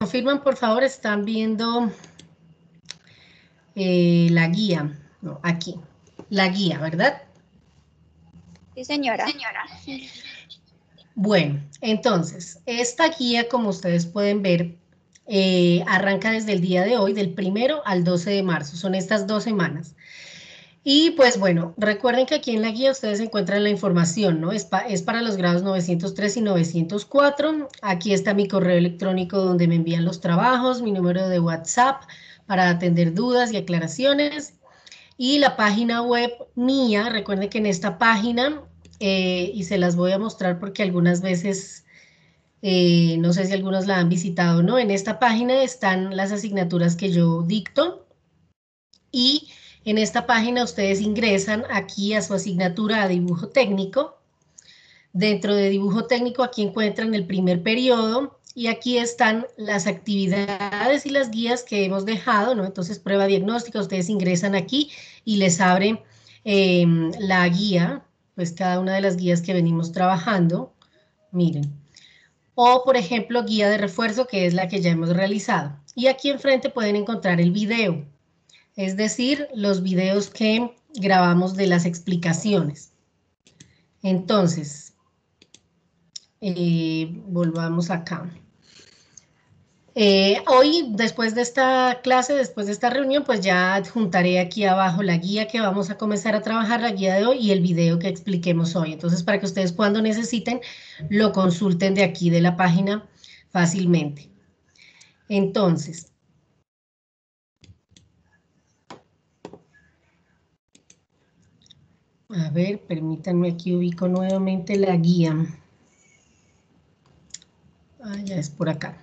confirman, por favor, están viendo la guía. No, aquí. La guía, ¿verdad? Sí, señora. Bueno, entonces, esta guía, como ustedes pueden ver, arranca desde el día de hoy, del 1 al 12 de marzo. Son estas 2 semanas. Y pues bueno, recuerden que aquí en la guía ustedes encuentran la información, ¿no? Es para los grados 903 y 904. Aquí está mi correo electrónico donde me envían los trabajos, mi número de WhatsApp para atender dudas y aclaraciones. Y la página web mía, recuerden que en esta página, y se las voy a mostrar porque algunas veces, no sé si algunos la han visitado o no, en esta página están las asignaturas que yo dicto y en esta página ustedes ingresan aquí a su asignatura a dibujo técnico. Dentro de dibujo técnico aquí encuentran el primer periodo y aquí están las actividades y las guías que hemos dejado, ¿no? Entonces prueba diagnóstica, ustedes ingresan aquí y les abre la guía, pues cada una de las guías que venimos trabajando, miren. O por ejemplo guía de refuerzo que es la que ya hemos realizado. Y aquí enfrente pueden encontrar el video. Es decir, los videos que grabamos de las explicaciones. Entonces, volvamos acá. Hoy, después de esta clase, después de esta reunión, pues ya adjuntaré aquí abajo la guía que vamos a comenzar a trabajar, la guía de hoy y el video que expliquemos hoy. Entonces, para que ustedes cuando necesiten, lo consulten de aquí de la página fácilmente. Entonces, a ver, permítanme aquí ubico nuevamente la guía. Ah, ya es por acá.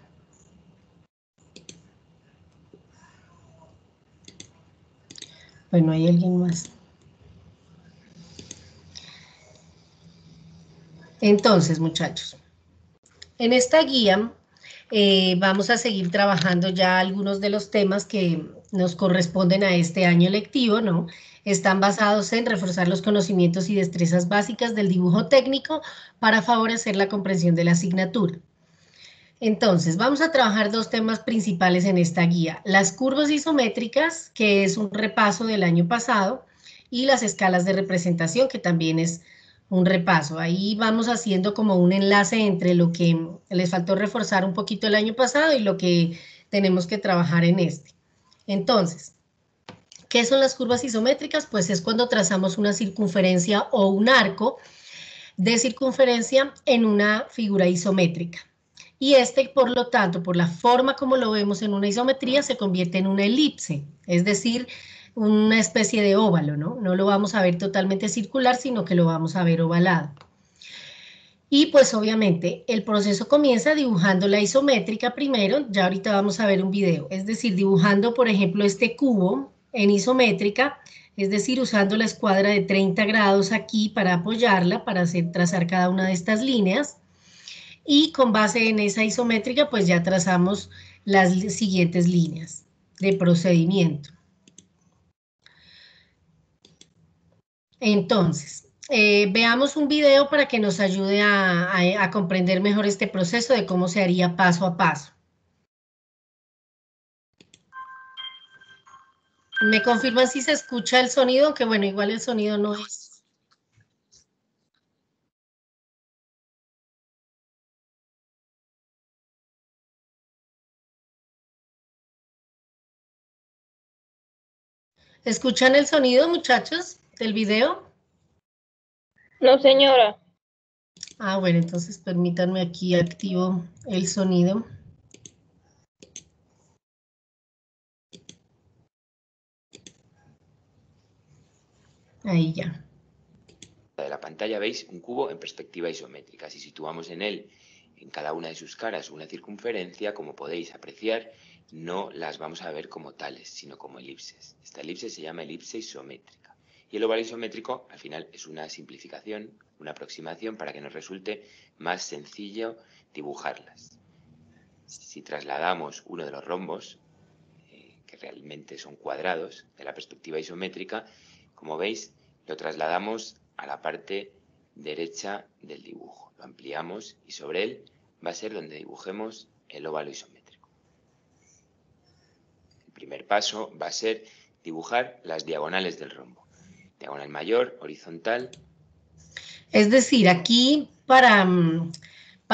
Bueno, hay alguien más. Entonces, muchachos, en esta guía vamos a seguir trabajando ya algunos de los temas que nos corresponden a este año lectivo, ¿no? Están basados en reforzar los conocimientos y destrezas básicas del dibujo técnico para favorecer la comprensión de la asignatura. Entonces, vamos a trabajar 2 temas principales en esta guía. Las curvas isométricas, que es un repaso del año pasado, y las escalas de representación, que también es un repaso. Ahí vamos haciendo como un enlace entre lo que les faltó reforzar un poquito el año pasado y lo que tenemos que trabajar en este. Entonces, ¿qué son las curvas isométricas? Pues es cuando trazamos una circunferencia o un arco de circunferencia en una figura isométrica. Y por lo tanto, por la forma como lo vemos en una isometría, se convierte en una elipse, es decir, una especie de óvalo, ¿no? No lo vamos a ver totalmente circular, sino que lo vamos a ver ovalado. Y pues obviamente el proceso comienza dibujando la isométrica primero, ya ahorita vamos a ver un video, es decir, dibujando por ejemplo este cubo en isométrica, es decir, usando la escuadra de 30 grados aquí para apoyarla, para trazar cada una de estas líneas. Y con base en esa isométrica, pues ya trazamos las siguientes líneas de procedimiento. Entonces, veamos un video para que nos ayude a comprender mejor este proceso de cómo se haría paso a paso. ¿Me confirman si se escucha el sonido? Aunque bueno, igual el sonido no es... ¿Escuchan el sonido, muchachos, del video? No, señora. Ah, bueno, entonces permítanme aquí activo el sonido. Ahí ya. De la pantalla veis un cubo en perspectiva isométrica. Si situamos en él, en cada una de sus caras, una circunferencia, como podéis apreciar, no las vamos a ver como tales, sino como elipses. Esta elipse se llama elipse isométrica. Y el óvalo isométrico, al final, es una simplificación, una aproximación para que nos resulte más sencillo dibujarlas. Si trasladamos uno de los rombos, que realmente son cuadrados, de la perspectiva isométrica, como veis, lo trasladamos a la parte derecha del dibujo. Lo ampliamos y sobre él va a ser donde dibujemos el óvalo isométrico. primer paso va a ser dibujar las diagonales del rombo. Diagonal mayor, horizontal. Es decir, aquí para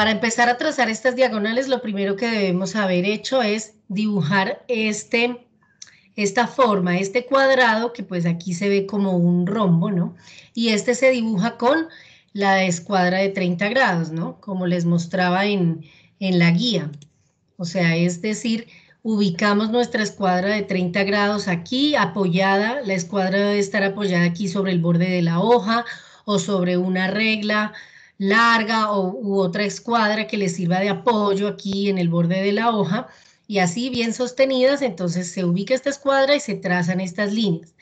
empezar a trazar estas diagonales, lo primero que debemos haber hecho es dibujar esta forma, este cuadrado, que pues aquí se ve como un rombo, ¿no? Y este se dibuja con la escuadra de 30 grados, ¿no? Como les mostraba en la guía. O sea, es decir, ubicamos nuestra escuadra de 30 grados aquí, apoyada, la escuadra debe estar apoyada aquí sobre el borde de la hoja o sobre una regla larga u otra escuadra que le sirva de apoyo aquí en el borde de la hoja, y así bien sostenidas, entonces se ubica esta escuadra y se trazan estas líneas.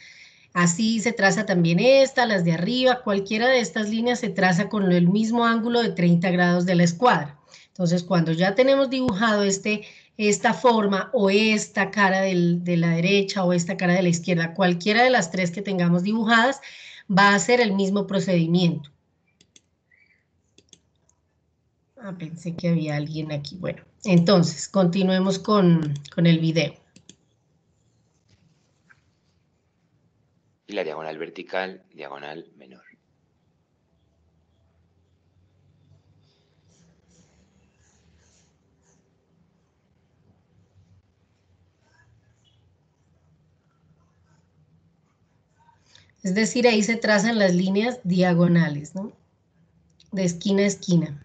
Así se traza también esta, las de arriba, cualquiera de estas líneas se traza con el mismo ángulo de 30 grados de la escuadra. Entonces, cuando ya tenemos dibujado esta forma o esta cara de la derecha o esta cara de la izquierda, cualquiera de las tres que tengamos dibujadas, va a ser el mismo procedimiento. Ah, pensé que había alguien aquí. Bueno, entonces, continuemos con el video. Y la diagonal vertical, diagonal menor. Es decir, ahí se trazan las líneas diagonales, ¿no? De esquina a esquina.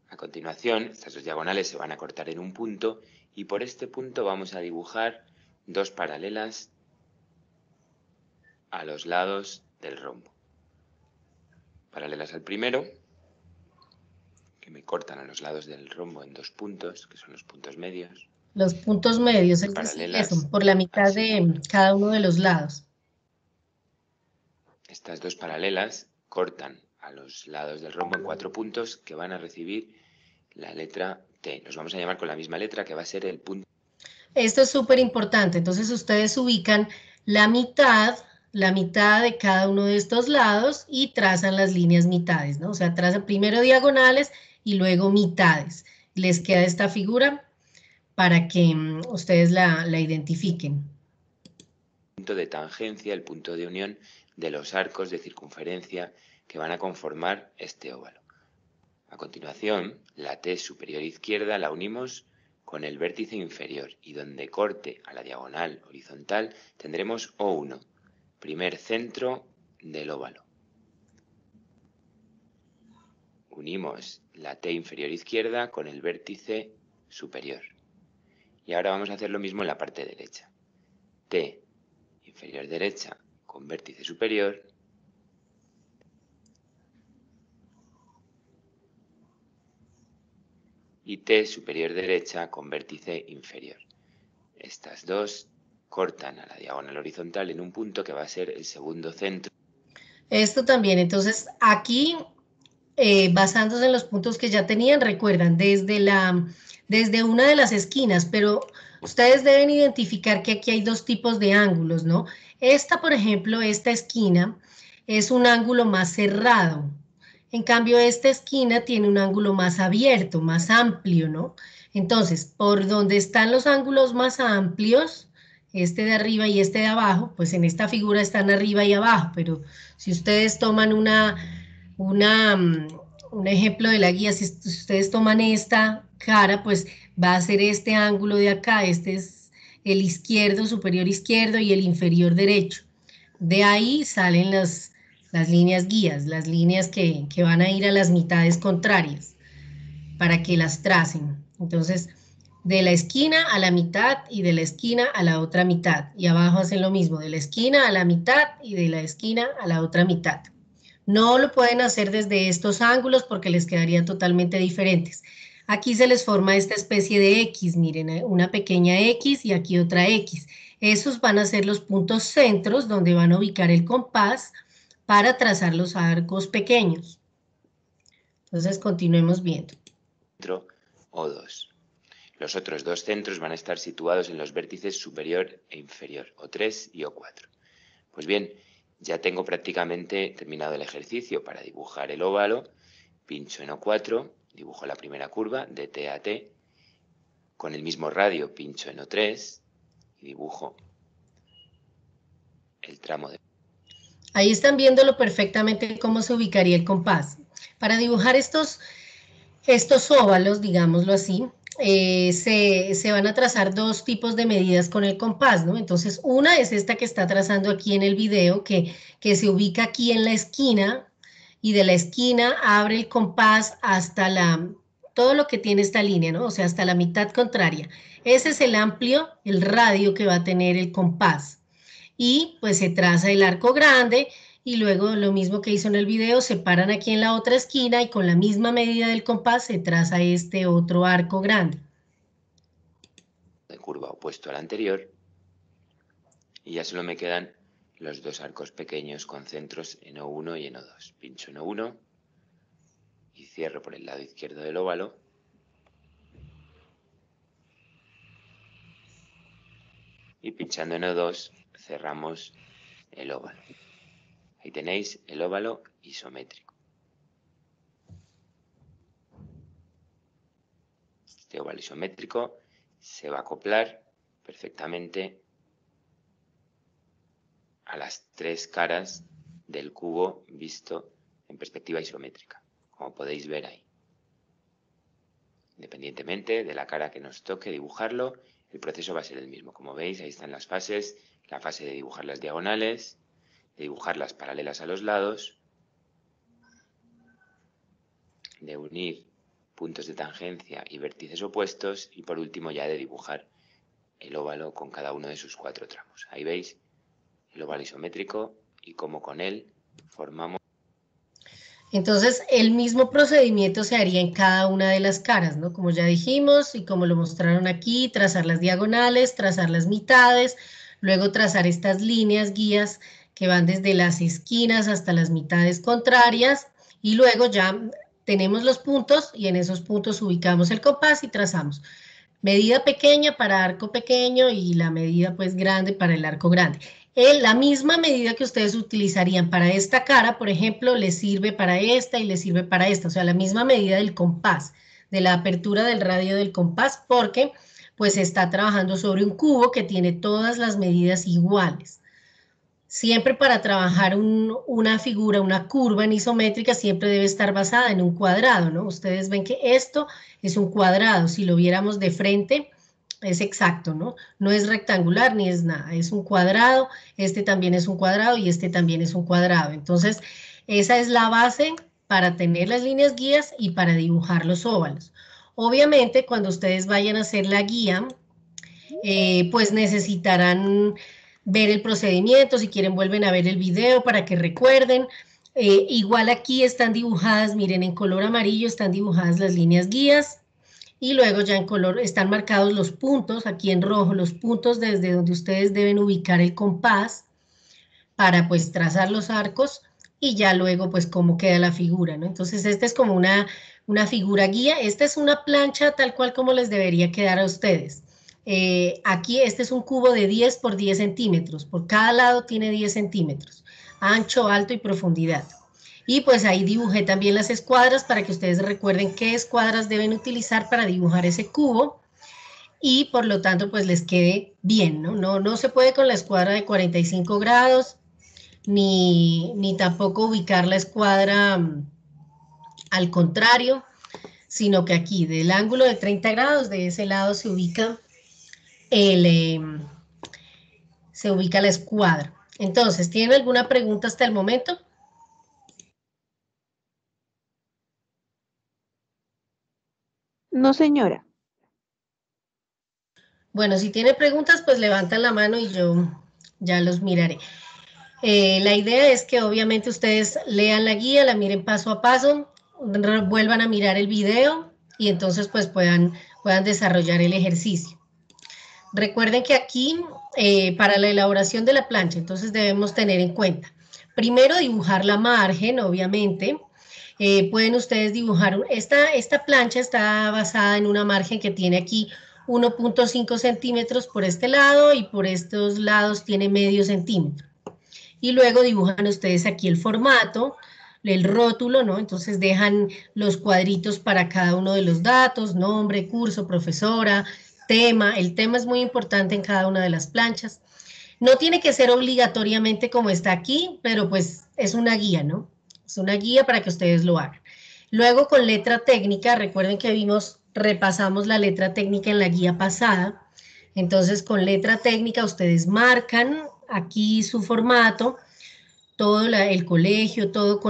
A continuación, estas dos diagonales se van a cortar en un punto y por este punto vamos a dibujar dos paralelas a los lados del rombo. Paralelas al primero, que me cortan a los lados del rombo en dos puntos, que son los puntos medios. Los puntos medios, es decir, eso, por la mitad de cada uno de los lados. Estas dos paralelas cortan a los lados del rombo en 4 puntos que van a recibir la letra T. Los vamos a llamar con la misma letra que va a ser el punto. Esto es súper importante, entonces ustedes ubican la mitad de cada uno de estos lados y trazan las líneas mitades, ¿no? O sea, trazan primero diagonales y luego mitades. Les queda esta figura para que ustedes la identifiquen. El punto de tangencia, el punto de unión de los arcos de circunferencia que van a conformar este óvalo. A continuación, la T superior izquierda la unimos con el vértice inferior y donde corte a la diagonal horizontal tendremos O1, primer centro del óvalo. Unimos la T inferior izquierda con el vértice superior. Y ahora vamos a hacer lo mismo en la parte derecha. T inferior derecha con vértice superior. Y T superior derecha con vértice inferior. Estas dos cortan a la diagonal horizontal en un punto que va a ser el segundo centro. Esto también, entonces aquí, basándose en los puntos que ya tenían, recuerdan, desde una de las esquinas, pero ustedes deben identificar que aquí hay dos tipos de ángulos, ¿no? Esta, por ejemplo, esta esquina es un ángulo más cerrado. En cambio, esta esquina tiene un ángulo más abierto, más amplio, ¿no? Entonces, por donde están los ángulos más amplios, este de arriba y este de abajo, pues en esta figura están arriba y abajo, pero si ustedes toman un ejemplo de la guía, si ustedes toman esta cara, pues va a ser este ángulo de acá, este es el izquierdo, superior izquierdo y el inferior derecho. De ahí salen las líneas guías, las líneas que van a ir a las mitades contrarias para que las tracen. Entonces, de la esquina a la mitad y de la esquina a la otra mitad. Y abajo hacen lo mismo, de la esquina a la mitad y de la esquina a la otra mitad. No lo pueden hacer desde estos ángulos porque les quedarían totalmente diferentes. Aquí se les forma esta especie de X, miren, una pequeña X y aquí otra X. Esos van a ser los puntos centros donde van a ubicar el compás para trazar los arcos pequeños. Entonces, continuemos viendo. Centro O2. Los otros dos centros van a estar situados en los vértices superior e inferior, O3 y O4. Pues bien, ya tengo prácticamente terminado el ejercicio para dibujar el óvalo. Pincho en O4, dibujo la primera curva de T a T, Con el mismo radio pincho en O3 y dibujo el tramo de... Ahí están viéndolo perfectamente cómo se ubicaría el compás. Para dibujar estos óvalos, digámoslo así, se van a trazar dos tipos de medidas con el compás, ¿no? Entonces, una es esta que está trazando aquí en el video, que se ubica aquí en la esquina, y de la esquina abre el compás hasta todo lo que tiene esta línea, ¿no? O sea, hasta la mitad contraria. Ese es el amplio, el radio que va a tener el compás. Y pues se traza el arco grande, y luego lo mismo que hizo en el video, se paran aquí en la otra esquina y con la misma medida del compás se traza este otro arco grande. De curva opuesto al anterior, y ya solo me quedan los dos arcos pequeños con centros en O1 y en O2. Pincho en O1 y cierro por el lado izquierdo del óvalo. Y pinchando en O2 cerramos el óvalo. Ahí tenéis el óvalo isométrico. Este óvalo isométrico se va a acoplar perfectamente a las tres caras del cubo visto en perspectiva isométrica, como podéis ver ahí. Independientemente de la cara que nos toque dibujarlo, el proceso va a ser el mismo. Como veis, ahí están las fases, la fase de dibujar las diagonales, de dibujar las paralelas a los lados, de unir puntos de tangencia y vértices opuestos, y por último ya de dibujar el óvalo con cada uno de sus cuatro tramos. Ahí veis el óvalo isométrico y cómo con él formamos. Entonces, el mismo procedimiento se haría en cada una de las caras, ¿no? Como ya dijimos y como lo mostraron aquí, trazar las diagonales, trazar las mitades, luego trazar estas líneas guías que van desde las esquinas hasta las mitades contrarias, y luego ya tenemos los puntos y en esos puntos ubicamos el compás y trazamos. Medida pequeña para arco pequeño y la medida pues grande para el arco grande. La misma medida que ustedes utilizarían para esta cara, por ejemplo, les sirve para esta y les sirve para esta. O sea, la misma medida del compás, de la apertura del radio del compás, porque pues está trabajando sobre un cubo que tiene todas las medidas iguales. Siempre para trabajar una figura, una curva en isométrica, siempre debe estar basada en un cuadrado, ¿no? Ustedes ven que esto es un cuadrado. Si lo viéramos de frente, es exacto, ¿no? No es rectangular ni es nada, es un cuadrado, este también es un cuadrado y este también es un cuadrado. Entonces, esa es la base para tener las líneas guías y para dibujar los óvalos. Obviamente, cuando ustedes vayan a hacer la guía, pues necesitarán ver el procedimiento, si quieren vuelven a ver el video para que recuerden. Igual aquí están dibujadas, miren, en color amarillo están dibujadas las líneas guías, y luego ya en color están marcados los puntos, aquí en rojo, los puntos desde donde ustedes deben ubicar el compás para pues trazar los arcos, y ya luego pues cómo queda la figura, ¿no? Entonces esta es como una figura guía, esta es una plancha tal cual como les debería quedar a ustedes. Aquí este es un cubo de 10 por 10 centímetros, por cada lado tiene 10 centímetros, ancho, alto y profundidad. Y pues ahí dibujé también las escuadras para que ustedes recuerden qué escuadras deben utilizar para dibujar ese cubo, y por lo tanto pues les quede bien, ¿no? No se puede con la escuadra de 45 grados, ni tampoco ubicar la escuadra al contrario, sino que aquí del ángulo de 30 grados, de ese lado se ubica la escuadra. Entonces, ¿tienen alguna pregunta hasta el momento? No, señora. Bueno, si tiene preguntas, pues levantan la mano y yo ya los miraré. La idea es que obviamente ustedes lean la guía, la miren paso a paso, vuelvan a mirar el video y entonces pues puedan desarrollar el ejercicio. Recuerden que aquí, para la elaboración de la plancha, entonces debemos tener en cuenta, primero dibujar la margen, obviamente. Pueden ustedes dibujar, esta plancha está basada en una margen que tiene aquí 1.5 centímetros por este lado y por estos lados tiene medio centímetro. Y luego dibujan ustedes aquí el formato, el rótulo, ¿no? Entonces dejan los cuadritos para cada uno de los datos, nombre, curso, profesora, tema. El tema es muy importante en cada una de las planchas. No tiene que ser obligatoriamente como está aquí, pero pues es una guía, ¿no? Es una guía para que ustedes lo hagan. Luego con letra técnica, recuerden que repasamos la letra técnica en la guía pasada. Entonces con letra técnica ustedes marcan aquí su formato, todo el colegio, todo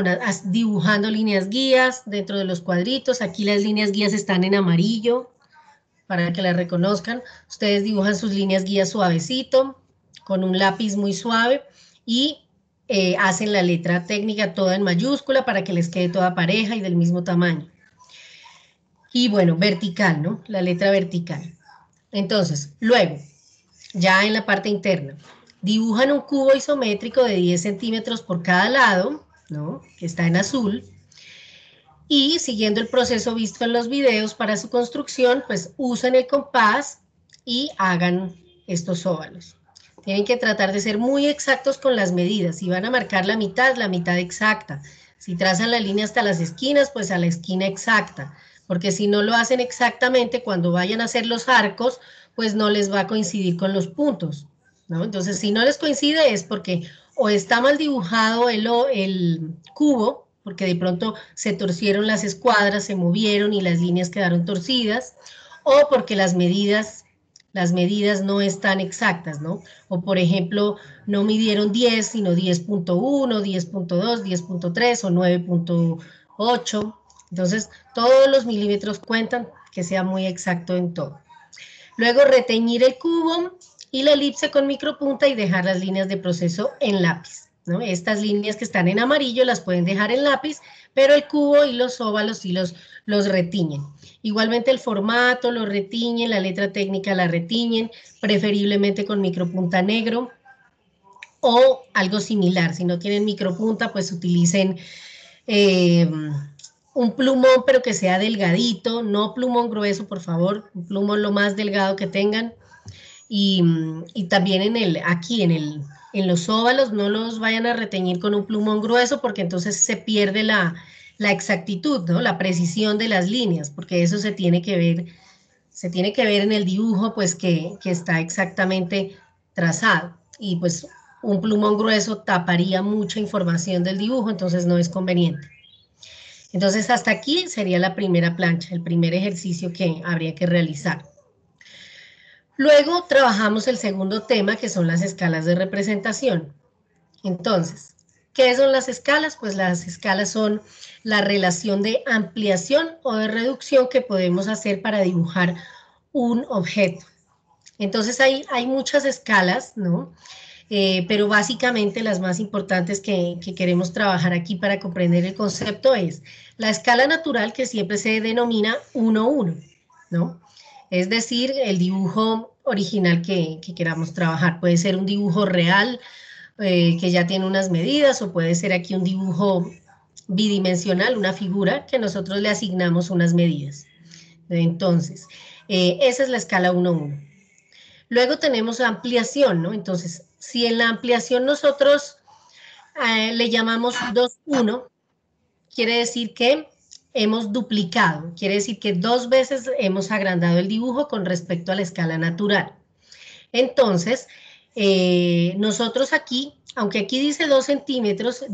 dibujando líneas guías dentro de los cuadritos. Aquí las líneas guías están en amarillo para que las reconozcan. Ustedes dibujan sus líneas guías suavecito, con un lápiz muy suave y hacen la letra técnica toda en mayúscula para que les quede toda pareja y del mismo tamaño. Y bueno, vertical, ¿no? La letra vertical. Entonces, luego, ya en la parte interna, dibujan un cubo isométrico de 10 centímetros por cada lado, ¿no? Que está en azul. Y siguiendo el proceso visto en los videos para su construcción, pues usen el compás y hagan estos óvalos. Tienen que tratar de ser muy exactos con las medidas. Si van a marcar la mitad exacta. Si trazan la línea hasta las esquinas, pues a la esquina exacta. Porque si no lo hacen exactamente, cuando vayan a hacer los arcos, pues no les va a coincidir con los puntos, ¿no? Entonces, si no les coincide es porque o está mal dibujado el cubo, porque de pronto se torcieron las escuadras, se movieron y las líneas quedaron torcidas, o porque las medidas no están exactas, ¿no? O por ejemplo, no midieron 10, sino 10.1, 10.2, 10.3 o 9.8. Entonces, todos los milímetros cuentan, que sea muy exacto en todo. Luego, reteñir el cubo y la elipse con micropunta y dejar las líneas de proceso en lápiz, ¿no? Estas líneas que están en amarillo las pueden dejar en lápiz, pero el cubo y los óvalos sí los retiñen. Igualmente el formato lo retiñen, la letra técnica la retiñen, preferiblemente con micropunta negro o algo similar. Si no tienen micropunta, pues utilicen un plumón, pero que sea delgadito, no plumón grueso, por favor, un plumón lo más delgado que tengan. Y también aquí en los óvalos no los vayan a reteñir con un plumón grueso porque entonces se pierde la exactitud, ¿no? La precisión de las líneas, porque eso se tiene que ver en el dibujo, pues que está exactamente trazado. Y pues un plumón grueso taparía mucha información del dibujo, entonces no es conveniente. Entonces hasta aquí sería la primera plancha, el primer ejercicio que habría que realizar. Luego trabajamos el segundo tema, que son las escalas de representación. Entonces, ¿qué son las escalas? Pues las escalas son la relación de ampliación o de reducción que podemos hacer para dibujar un objeto. Entonces hay muchas escalas, ¿no? Pero básicamente las más importantes que queremos trabajar aquí para comprender el concepto es la escala natural, que siempre se denomina 1:1, ¿no? Es decir, el dibujo original que queramos trabajar. Puede ser un dibujo real que ya tiene unas medidas, o puede ser aquí un dibujo bidimensional, una figura que nosotros le asignamos unas medidas. Entonces, esa es la escala 1:1. Luego tenemos ampliación, ¿no? Entonces, si en la ampliación nosotros le llamamos 2:1, quiere decir que hemos duplicado, quiere decir que 2 veces hemos agrandado el dibujo con respecto a la escala natural. Entonces, nosotros aquí, aunque aquí dice 2 centímetros,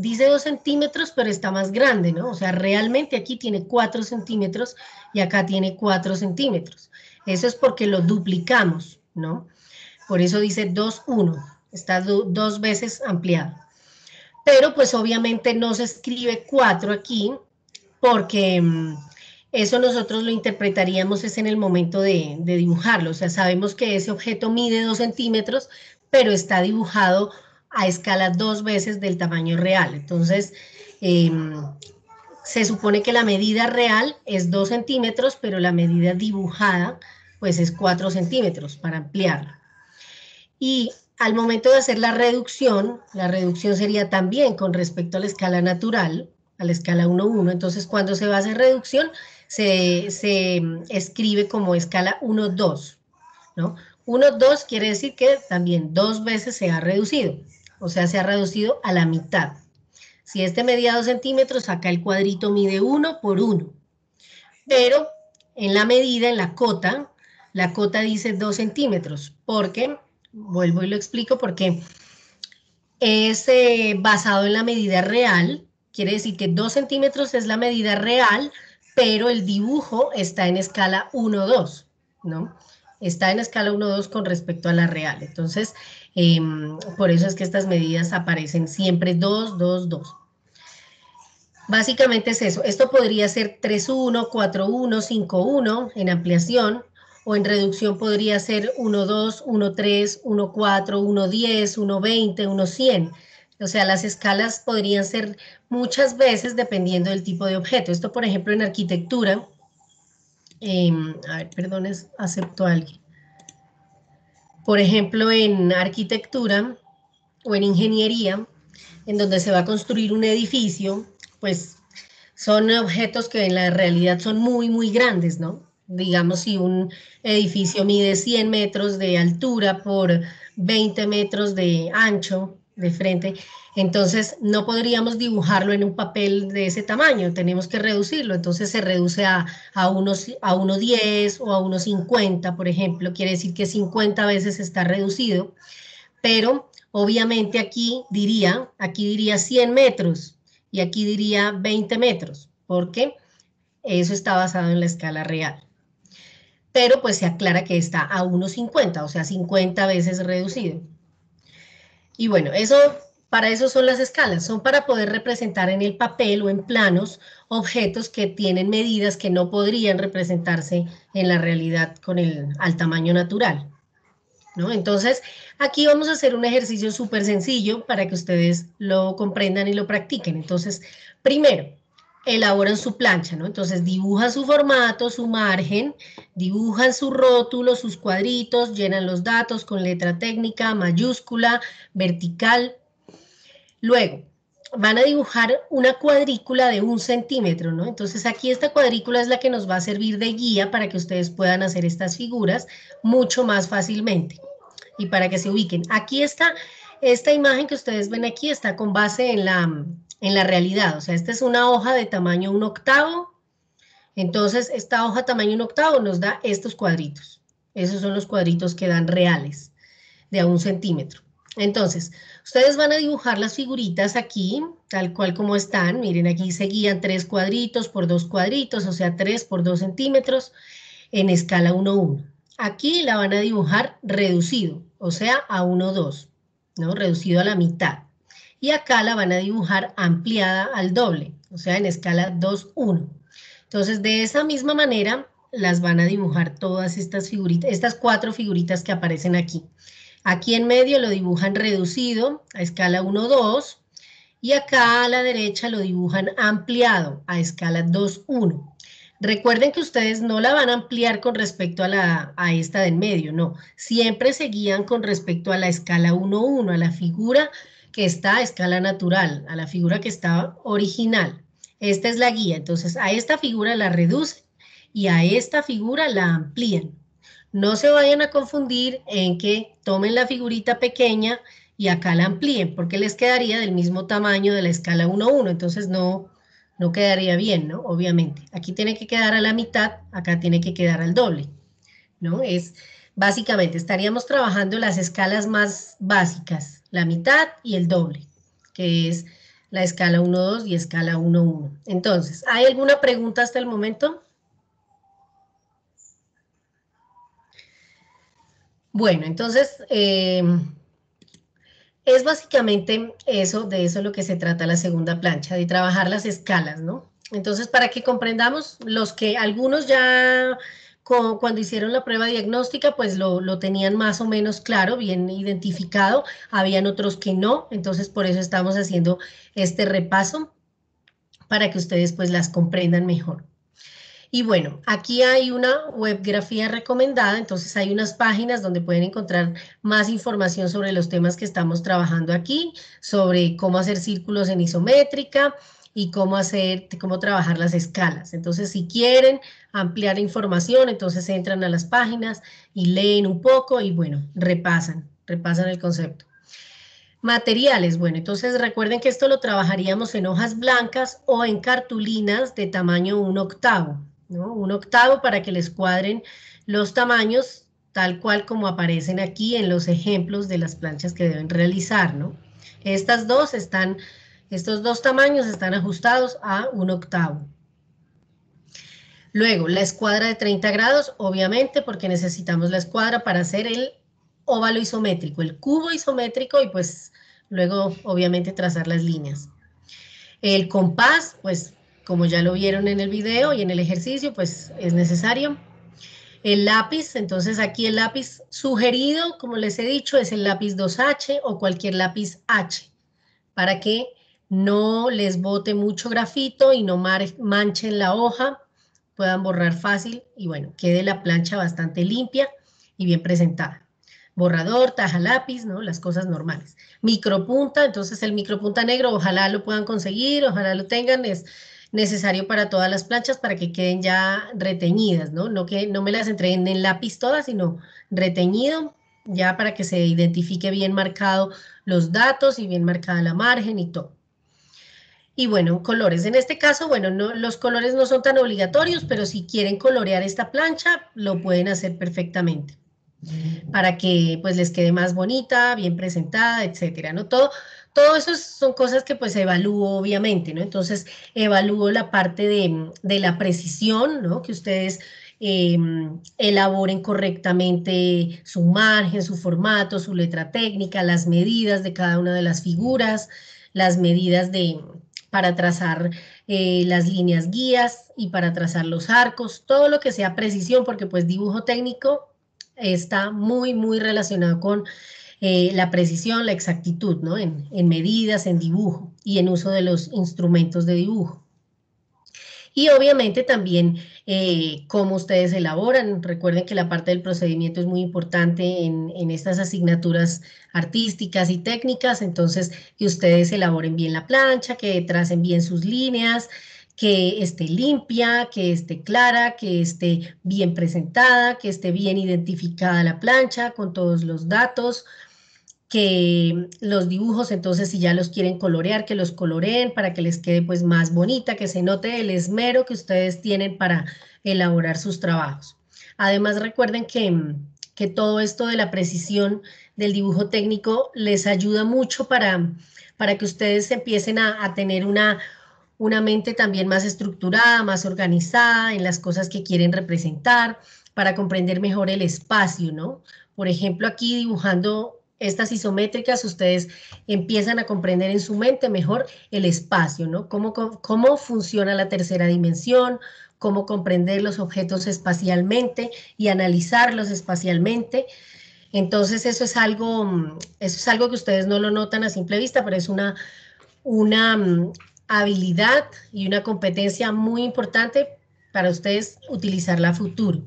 pero está más grande, ¿no? O sea, realmente aquí tiene 4 centímetros y acá tiene 4 centímetros. Eso es porque lo duplicamos, ¿no? Por eso dice 2:1, está 2 veces ampliado. Pero pues obviamente no se escribe 4 aquí, porque eso nosotros lo interpretaríamos es en el momento de dibujarlo. O sea, sabemos que ese objeto mide 2 centímetros, pero está dibujado a escala 2 veces del tamaño real. Entonces, se supone que la medida real es 2 centímetros, pero la medida dibujada pues es 4 centímetros para ampliarla. Y al momento de hacer la reducción sería también con respecto a la escala natural, a la escala 1:1. Entonces, cuando se va a hacer reducción, se escribe como escala 1:2, ¿no? 1:2 quiere decir que también 2 veces se ha reducido, o sea, se ha reducido a la mitad. Si este medía 2 centímetros, acá el cuadrito mide 1 por 1. Pero en la medida, en la cota, La cota dice 2 centímetros, porque, vuelvo y lo explico, porque es basado en la medida real, quiere decir que 2 centímetros es la medida real, pero el dibujo está en escala 1-2, ¿no? Está en escala 1-2 con respecto a la real. Entonces, por eso es que estas medidas aparecen siempre 2, 2, 2. Básicamente es eso. Esto podría ser 3-1, 4-1, 5-1 en ampliación, o en reducción podría ser 1-2, 1-3, 1-4, 1-10, 1-20, 1-100. O sea, las escalas podrían ser muchas veces dependiendo del tipo de objeto. Esto, por ejemplo, en arquitectura, a ver, perdón, acepto a alguien. Por ejemplo, en arquitectura o en ingeniería, en donde se va a construir un edificio, pues son objetos que en la realidad son muy, muy grandes, ¿no? Digamos, si un edificio mide 100 metros de altura por 20 metros de ancho, de frente, entonces no podríamos dibujarlo en un papel de ese tamaño, tenemos que reducirlo, entonces se reduce a 1.10 o a 1.50, por ejemplo, quiere decir que 50 veces está reducido, pero obviamente aquí diría 100 metros, y aquí diría 20 metros, porque eso está basado en la escala real. Pero pues se aclara que está a 1.50, o sea, 50 veces reducido. Y bueno, para eso son las escalas, son para poder representar en el papel o en planos objetos que tienen medidas que no podrían representarse en la realidad al tamaño natural, ¿no? Entonces, aquí vamos a hacer un ejercicio súper sencillo para que ustedes lo comprendan y lo practiquen. Entonces, primero, elaboran su plancha, ¿no? Entonces, dibujan su formato, su margen, dibujan su rótulo, sus cuadritos, llenan los datos con letra técnica, mayúscula, vertical. Luego, van a dibujar una cuadrícula de 1 centímetro, ¿no? Entonces, aquí esta cuadrícula es la que nos va a servir de guía para que ustedes puedan hacer estas figuras mucho más fácilmente. Y para que se ubiquen. Aquí está, esta imagen que ustedes ven aquí está con base en la realidad. O sea, esta es una hoja de tamaño 1/8. Entonces, esta hoja tamaño 1/8 nos da estos cuadritos. Esos son los cuadritos que dan reales, de a 1 centímetro. Entonces, ustedes van a dibujar las figuritas aquí, tal cual como están. Miren, aquí se guían 3 cuadritos por 2 cuadritos, o sea, 3 por 2 centímetros, en escala 1-1. Aquí la van a dibujar reducido, o sea, a 1-2, ¿no? Reducido a la mitad. Y acá la van a dibujar ampliada al doble, o sea, en escala 2-1. Entonces, de esa misma manera, las van a dibujar todas estas figuritas, estas 4 figuritas que aparecen aquí. Aquí en medio lo dibujan reducido a escala 1-2, y acá a la derecha lo dibujan ampliado a escala 2-1. Recuerden que ustedes no la van a ampliar con respecto a esta de en medio, no. Siempre se guían con respecto a la escala 1-1, a la figura que está a escala natural, a la figura que está original. Esta es la guía, entonces a esta figura la reducen y a esta figura la amplían. No se vayan a confundir en que tomen la figurita pequeña y acá la amplíen, porque les quedaría del mismo tamaño de la escala 1-1, entonces no quedaría bien, ¿no? Obviamente. Aquí tiene que quedar a la mitad, acá tiene que quedar al doble, ¿no? Básicamente, estaríamos trabajando las escalas más básicas, la mitad y el doble, que es la escala 1-2 y escala 1-1. Entonces, ¿hay alguna pregunta hasta el momento? Bueno, entonces, es básicamente eso, de eso lo que se trata la segunda plancha, de trabajar las escalas, ¿no? Entonces, para que comprendamos, algunos ya cuando hicieron la prueba diagnóstica, pues lo tenían más o menos claro, bien identificado, habían otros que no, entonces por eso estamos haciendo este repaso, para que ustedes pues las comprendan mejor. Y bueno, aquí hay una webgrafía recomendada, entonces hay unas páginas donde pueden encontrar más información sobre los temas que estamos trabajando aquí, sobre cómo hacer círculos en isométrica y cómo trabajar las escalas. Entonces, si quieren ampliar información, entonces entran a las páginas y leen un poco y bueno, repasan el concepto. Materiales, bueno, entonces recuerden que esto lo trabajaríamos en hojas blancas o en cartulinas de tamaño 1/8. ¿no? 1/8 para que les cuadren los tamaños tal cual como aparecen aquí en los ejemplos de las planchas que deben realizar, ¿no? Estos dos tamaños están ajustados a 1/8. Luego, la escuadra de 30 grados, obviamente, porque necesitamos la escuadra para hacer el óvalo isométrico, el cubo isométrico y pues luego, obviamente, trazar las líneas. El compás, pues, como ya lo vieron en el video y en el ejercicio, pues es necesario. El lápiz, entonces aquí el lápiz sugerido, como les he dicho, es el lápiz 2H o cualquier lápiz H, para que no les bote mucho grafito y no manchen la hoja, puedan borrar fácil y bueno, quede la plancha bastante limpia y bien presentada. Borrador, taja lápiz, ¿no? Las cosas normales. Micropunta, entonces el micropunta negro, ojalá lo puedan conseguir, ojalá lo tengan, es necesario para todas las planchas para que queden ya reteñidas, ¿no? No que no me las entreguen en lápiz todas, sino reteñido, ya para que se identifique bien marcado los datos y bien marcada la margen y todo. Y bueno, colores. En este caso, bueno, los colores no son tan obligatorios, pero si quieren colorear esta plancha, lo pueden hacer perfectamente para que pues les quede más bonita, bien presentada, etcétera, ¿no? Todo eso son cosas que pues evalúo obviamente, ¿no? Entonces evalúo la parte de la precisión, ¿no? Que ustedes elaboren correctamente su margen, su formato, su letra técnica, las medidas de cada una de las figuras, las medidas para trazar las líneas guías y para trazar los arcos, todo lo que sea precisión, porque pues dibujo técnico está muy, muy relacionado con la precisión, la exactitud, ¿no? En medidas, en dibujo y en uso de los instrumentos de dibujo. Y obviamente también cómo ustedes elaboran. Recuerden que la parte del procedimiento es muy importante en estas asignaturas artísticas y técnicas, entonces que ustedes elaboren bien la plancha, que tracen bien sus líneas, que esté limpia, que esté clara, que esté bien presentada, que esté bien identificada la plancha con todos los datos, que los dibujos, entonces si ya los quieren colorear, que los coloreen para que les quede pues más bonita, que se note el esmero que ustedes tienen para elaborar sus trabajos. Además recuerden que todo esto de la precisión del dibujo técnico les ayuda mucho para que ustedes empiecen a tener una mente también más estructurada, más organizada en las cosas que quieren representar, para comprender mejor el espacio, ¿no? Por ejemplo, aquí dibujando estas isométricas, ustedes empiezan a comprender en su mente mejor el espacio, ¿no? Cómo funciona la tercera dimensión, cómo comprender los objetos espacialmente y analizarlos espacialmente. Entonces, eso es algo que ustedes no lo notan a simple vista, pero es una habilidad y una competencia muy importante para ustedes utilizarla a futuro.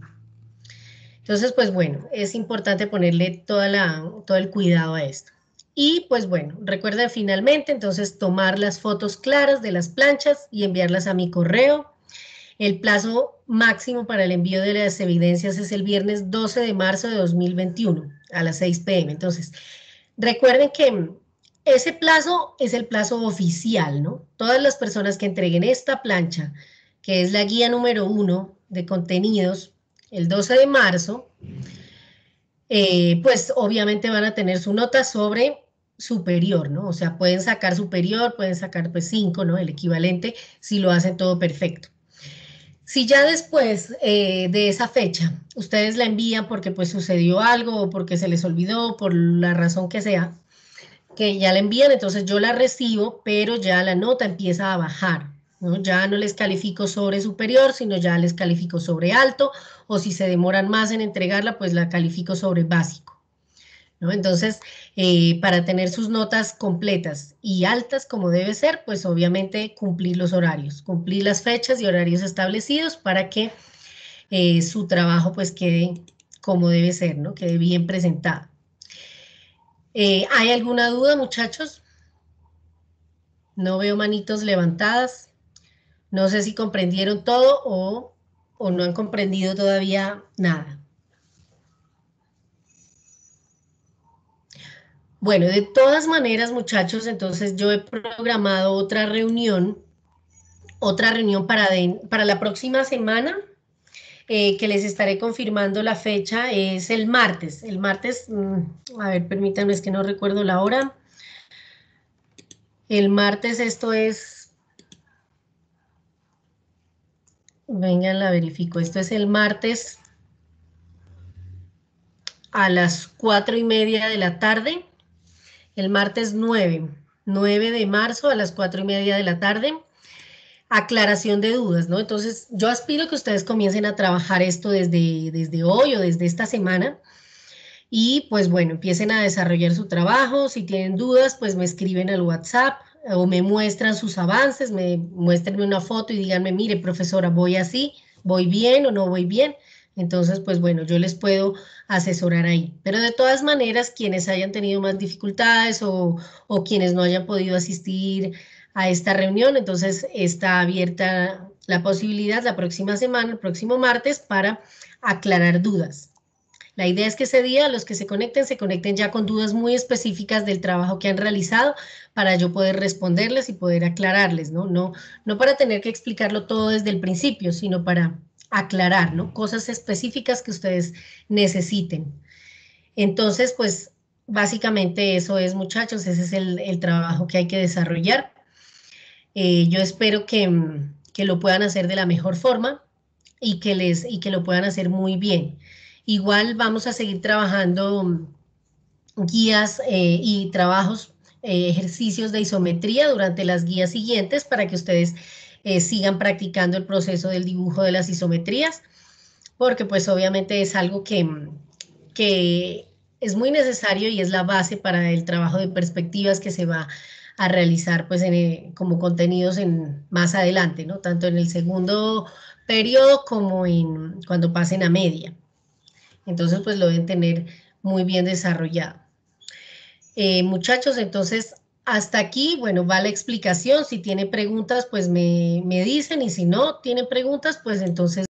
Entonces, pues bueno, es importante ponerle todo el cuidado a esto. Y pues bueno, recuerden finalmente, entonces, tomar las fotos claras de las planchas y enviarlas a mi correo. El plazo máximo para el envío de las evidencias es el viernes 12 de marzo de 2021 a las 6 p.m. Entonces, recuerden que ese plazo es el plazo oficial, ¿no? Todas las personas que entreguen esta plancha, que es la guía número 1 de contenidos, el 12 de marzo, pues obviamente van a tener su nota sobre superior, ¿no? O sea, pueden sacar superior, pueden sacar pues 5, ¿no? El equivalente, si lo hacen todo perfecto. Si ya después de esa fecha ustedes la envían porque pues sucedió algo o porque se les olvidó, por la razón que sea, que ya la envían, entonces yo la recibo, pero ya la nota empieza a bajar, ¿no? Ya no les califico sobre superior, sino ya les califico sobre alto, o si se demoran más en entregarla, pues la califico sobre básico, ¿no? Entonces, para tener sus notas completas y altas como debe ser, pues obviamente cumplir los horarios, cumplir las fechas y horarios establecidos para que su trabajo pues quede como debe ser, ¿no? Quede bien presentado. ¿Hay alguna duda, muchachos? No veo manitos levantadas. No sé si comprendieron todo o no han comprendido todavía nada. Bueno, de todas maneras, muchachos, entonces yo he programado otra reunión para la próxima semana, que les estaré confirmando la fecha, es el martes. El martes, a ver, permítanme, es que no recuerdo la hora. El martes esto es, vengan, la verifico, esto es el martes a las 4:30 de la tarde, el martes 9 de marzo a las 4:30 de la tarde, aclaración de dudas, ¿no? Entonces, yo aspiro que ustedes comiencen a trabajar esto desde hoy o desde esta semana, y pues bueno, empiecen a desarrollar su trabajo. Si tienen dudas, pues me escriben al WhatsApp o me muestran sus avances, muéstrenme una foto y díganme, mire, profesora, voy así, voy bien o no voy bien. Entonces, pues bueno, yo les puedo asesorar ahí. Pero de todas maneras, quienes hayan tenido más dificultades o quienes no hayan podido asistir a esta reunión, entonces está abierta la posibilidad la próxima semana, el próximo martes, para aclarar dudas. La idea es que ese día los que se conecten ya con dudas muy específicas del trabajo que han realizado para yo poder responderles y poder aclararles, ¿no? No para tener que explicarlo todo desde el principio, sino para aclarar, ¿no? Cosas específicas que ustedes necesiten. Entonces, pues, básicamente eso es, muchachos, ese es el trabajo que hay que desarrollar. Yo espero que lo puedan hacer de la mejor forma y que lo puedan hacer muy bien. Igual vamos a seguir trabajando guías y trabajos, ejercicios de isometría durante las guías siguientes para que ustedes sigan practicando el proceso del dibujo de las isometrías, porque pues obviamente es algo que es muy necesario y es la base para el trabajo de perspectivas que se va a realizar pues como contenidos más adelante, ¿no? Tanto en el segundo periodo como cuando pasen a media. Entonces, pues lo deben tener muy bien desarrollado. Muchachos, entonces, hasta aquí, bueno, va la explicación. Si tienen preguntas, pues me dicen, y si no tienen preguntas, pues entonces